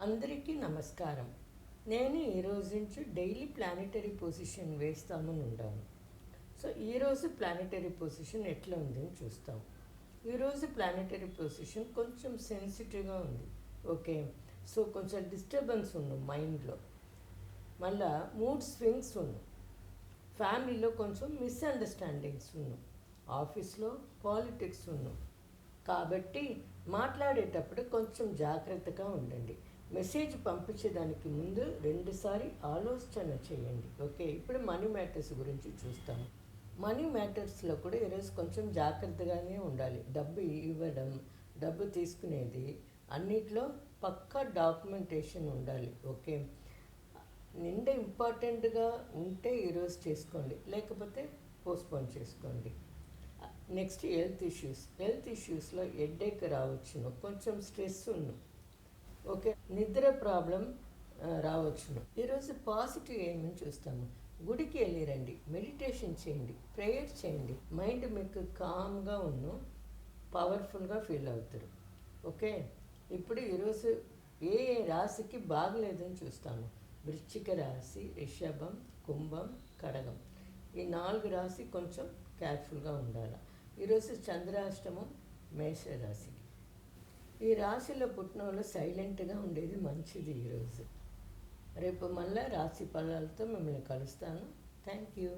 అందరికీ నమస్కారం. నేను ఈరోజు నుంచి డైలీ ప్లానెటరీ పొజిషన్ వేస్తామని ఉండాను. సో ఈరోజు ప్లానెటరీ పొజిషన్ ఎట్లా ఉందని చూస్తాం. ఈరోజు ప్లానెటరీ పొజిషన్ కొంచెం సెన్సిటివ్గా ఉంది. ఓకే, సో కొంచెం డిస్టర్బెన్స్ ఉన్నాం మైండ్లో, మళ్ళా మూడ్ స్వింగ్స్ ఉన్నాం, ఫ్యామిలీలో కొంచెం మిస్అండర్స్టాండింగ్స్ ఉన్నాం, ఆఫీస్లో పాలిటిక్స్ ఉన్నాం. కాబట్టి మాట్లాడేటప్పుడు కొంచెం జాగ్రత్తగా ఉండండి. మెసేజ్ పంపించేదానికి ముందు రెండుసారి ఆలోచన చేయండి. ఓకే, ఇప్పుడు మనీ మ్యాటర్స్ గురించి చూస్తాము. మనీ మ్యాటర్స్లో కూడా ఈరోజు కొంచెం జాగ్రత్తగానే ఉండాలి. డబ్బు ఇవ్వడం, డబ్బు తీసుకునేది అన్నిట్లో పక్కా డాక్యుమెంటేషన్ ఉండాలి. ఓకే, నిండా ఇంపార్టెంట్గా ఉంటే ఈరోజు చేసుకోండి, లేకపోతే పోస్ట్పోన్ చేసుకోండి. నెక్స్ట్ హెల్త్ ఇష్యూస్లో హెడేక్ రావచ్చును, కొంచెం స్ట్రెస్ ఉన్న, ఓకే, నిద్ర ప్రాబ్లం రావచ్చును. ఈరోజు పాజిటివ్ ఏమని చూస్తాము. గుడికి వెళ్ళి రండి, మెడిటేషన్ చేయండి, ప్రేయర్ చేయండి. మైండ్ మీకు కామ్గా ఉన్న పవర్ఫుల్గా ఫీల్ అవుతారు. ఓకే, ఇప్పుడు ఈరోజు ఏ రాశికి బాగలేదని చూస్తాము. వృశ్చిక రాశి, రిషభం, కుంభం, కడగం, ఈ 4 రాశి కొంచెం కేర్ఫుల్గా ఉండాలి. ఈరోజు చంద్రాష్టమం మేషరాశికి. ఈ రాశిలో పుట్టిన వాళ్ళు సైలెంట్గా ఉండేది మంచిది. ఈరోజు రేపు మళ్ళీ రాశి ఫలాలతో మిమ్మల్ని కలుస్తాను. Thank you.